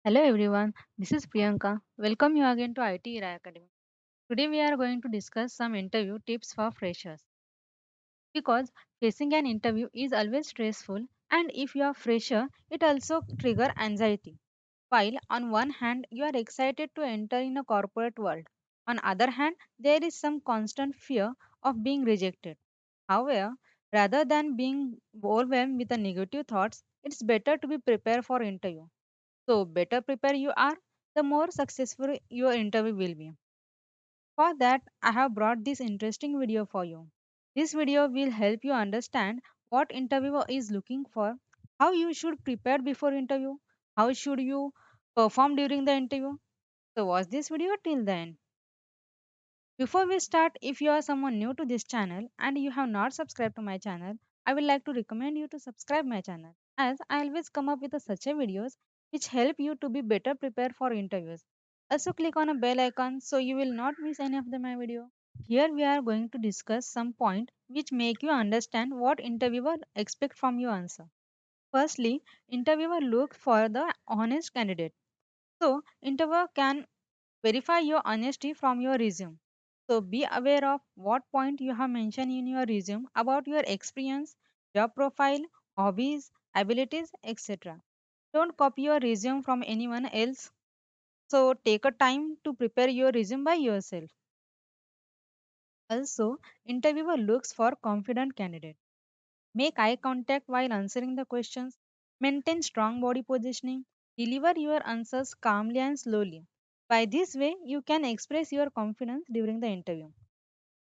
Hello everyone, this is Priyanka. Welcome you again to IT Era Academy. Today we are going to discuss some interview tips for freshers because facing an interview is always stressful and if you are fresher it also trigger anxiety. While on one hand you are excited to enter in a corporate world, on other hand there is some constant fear of being rejected. However, rather than being overwhelmed with the negative thoughts, it's better to be prepared for interview. So, better prepare you are, the more successful your interview will be. For that, I have brought this interesting video for you. This video will help you understand what interviewer is looking for, how you should prepare before interview, how should you perform during the interview. So, watch this video till the end. Before we start, if you are someone new to this channel and you have not subscribed to my channel, I would like to recommend you to subscribe my channel as I always come up with such a videos which help you to be better prepared for interviews. Also click on a bell icon so you will not miss any of my video. Here we are going to discuss some point which make you understand what interviewer expect from your answer. Firstly, interviewer look for the honest candidate. So, interviewer can verify your honesty from your resume. So be aware of what point you have mentioned in your resume about your experience, job profile, hobbies, abilities, etc. Don't copy your resume from anyone else. So take a time to prepare your resume by yourself. Also, interviewer looks for confident candidate. Make eye contact while answering the questions. Maintain strong body positioning. Deliver your answers calmly and slowly. By this way, you can express your confidence during the interview.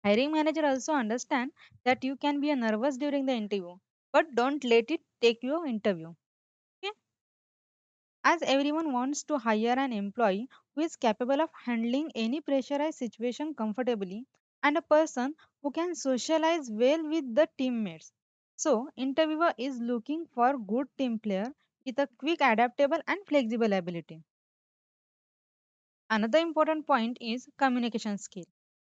Hiring manager also understand that you can be nervous during the interview, but don't let it take your interview. Okay? As everyone wants to hire an employee who is capable of handling any pressurized situation comfortably and a person who can socialize well with the teammates. So, interviewer is looking for good team player with a quick, adaptable and flexible ability. Another important point is communication skill.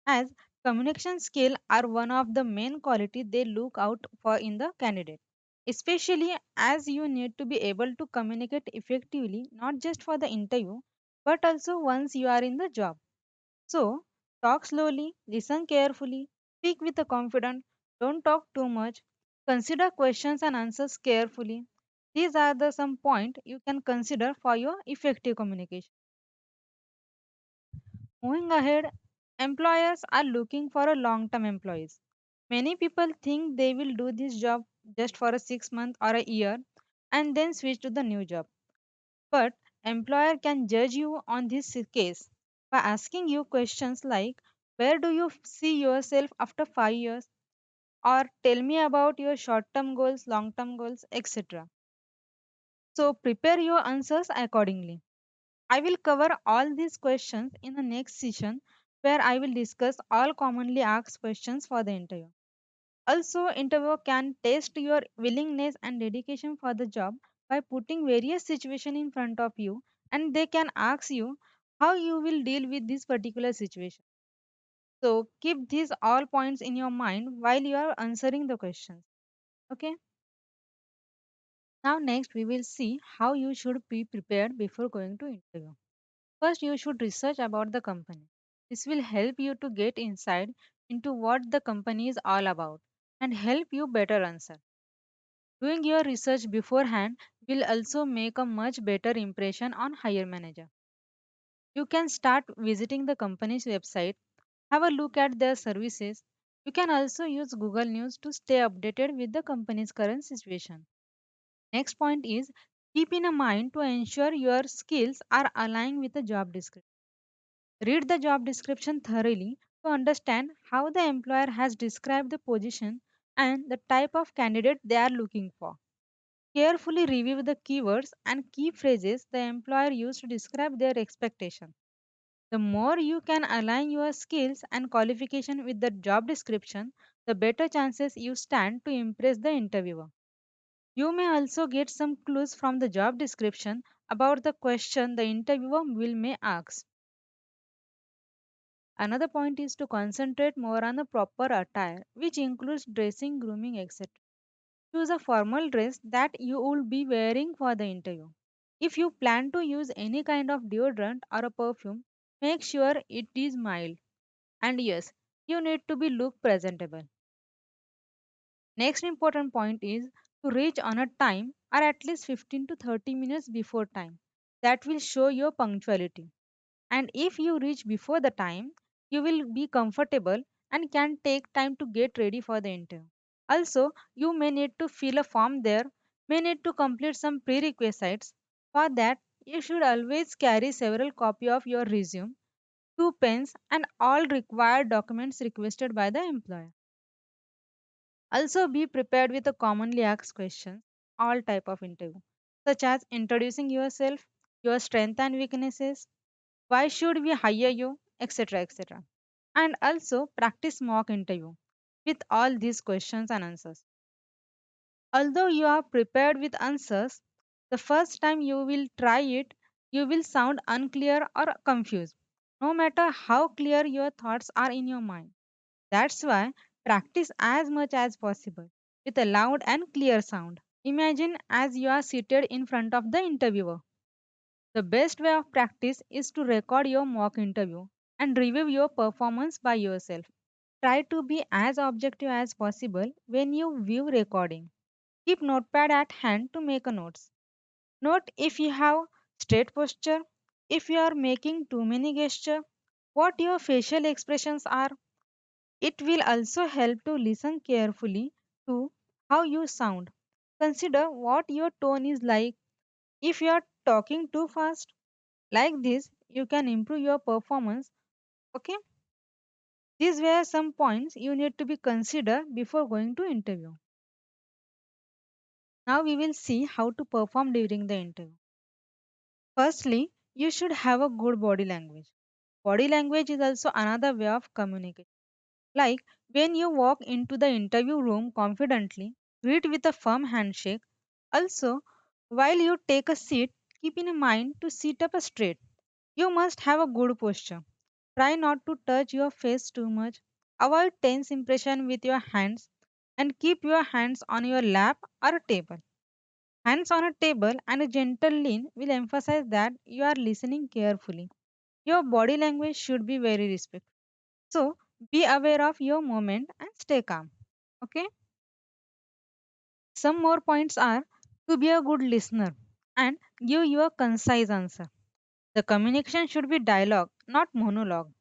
As communication skill are one of the main quality they look out for in the candidate, especially as you need to be able to communicate effectively not just for the interview but also once you are in the job. So talk slowly, listen carefully, speak with a confidence, don't talk too much, consider questions and answers carefully. These are the some point you can consider for your effective communication. Moving ahead, employers are looking for a long-term employees. Many people think they will do this job just for a 6 month or a year and then switch to the new job. But employer can judge you on this case by asking you questions like where do you see yourself after 5 years or tell me about your short-term goals, long-term goals, etc. So prepare your answers accordingly. I will cover all these questions in the next session where I will discuss all commonly asked questions for the interview. Also, interviewer can test your willingness and dedication for the job by putting various situations in front of you and they can ask you how you will deal with this particular situation. So, keep these all points in your mind while you are answering the questions. Okay? Now next we will see how you should be prepared before going to interview. First, you should research about the company. This will help you to get insight into what the company is all about and help you better answer. Doing your research beforehand will also make a much better impression on hire manager. You can start visiting the company's website, have a look at their services. You can also use Google News to stay updated with the company's current situation. Next point is keep in mind to ensure your skills are aligned with the job description. Read the job description thoroughly to understand how the employer has described the position and the type of candidate they are looking for. Carefully review the keywords and key phrases the employer used to describe their expectation. The more you can align your skills and qualification with the job description, the better chances you stand to impress the interviewer. You may also get some clues from the job description about the question the interviewer will may ask. Another point is to concentrate more on the proper attire, which includes dressing, grooming, etc. Choose a formal dress that you will be wearing for the interview. If you plan to use any kind of deodorant or a perfume, make sure it is mild. And yes, you need to be look presentable. Next important point is to reach on a time or at least 15 to 30 minutes before time. That will show your punctuality. And if you reach before the time, you will be comfortable and can take time to get ready for the interview. Also, you may need to fill a form there, may need to complete some prerequisites. For that, you should always carry several copies of your resume, two pens, and all required documents requested by the employer. Also, be prepared with the commonly asked questions, all type of interview, such as introducing yourself, your strengths and weaknesses, why should we hire you, etc. etc. And also practice mock interview with all these questions and answers. Although you are prepared with answers, the first time you will try it, you will sound unclear or confused, no matter how clear your thoughts are in your mind. That's why practice as much as possible with a loud and clear sound. Imagine as you are seated in front of the interviewer. The best way of practice is to record your mock interview and review your performance by yourself. Try to be as objective as possible when you view recording. Keep notepad at hand to make a notes. Note if you have straight posture, if you are making too many gestures, what your facial expressions are. It will also help to listen carefully to how you sound. Consider what your tone is like. If you are talking too fast, like this, you can improve your performance. Okay, these were some points you need to be considered before going to interview. Now we will see how to perform during the interview. Firstly, you should have a good body language. Body language is also another way of communication. Like when you walk into the interview room confidently, greet with a firm handshake. Also, while you take a seat, keep in mind to sit up straight. You must have a good posture. Try not to touch your face too much. Avoid tense impression with your hands and keep your hands on your lap or a table. Hands on a table and a gentle lean will emphasize that you are listening carefully. Your body language should be very respectful. So be aware of your movement and stay calm. Okay. Some more points are to be a good listener and give your concise answer. The communication should be dialogue, not monologue.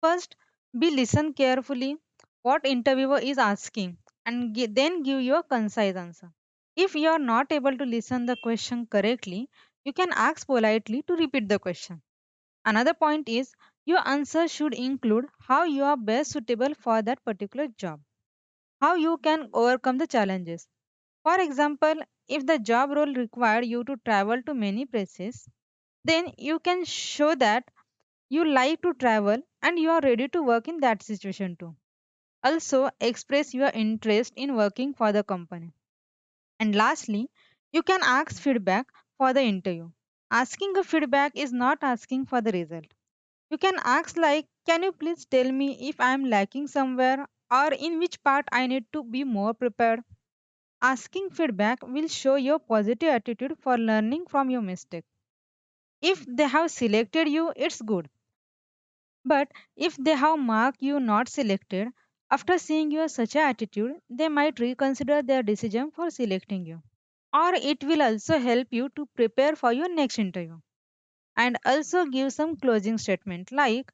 First, be listen carefully what interviewer is asking and then give your concise answer. If you are not able to listen the question correctly, you can ask politely to repeat the question. Another point is your answer should include how you are best suitable for that particular job, how you can overcome the challenges. For example, if the job role required you to travel to many places, then you can show that you like to travel and you are ready to work in that situation too. Also, express your interest in working for the company. And lastly, you can ask feedback for the interview. Asking a feedback is not asking for the result. You can ask like, can you please tell me if I am lacking somewhere or in which part I need to be more prepared? Asking feedback will show your positive attitude for learning from your mistake. If they have selected you, it's good. But if they have marked you not selected, after seeing your such a attitude, they might reconsider their decision for selecting you. Or it will also help you to prepare for your next interview. And also give some closing statement like,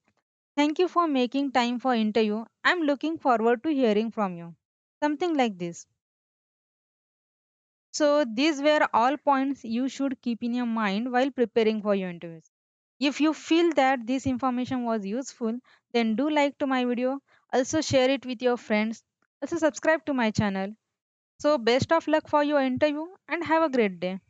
thank you for making time for interview. I'm looking forward to hearing from you. Something like this. So these were all points you should keep in your mind while preparing for your interviews. If you feel that this information was useful, then do like to my video. Also share it with your friends. Also subscribe to my channel. So best of luck for your interview and have a great day.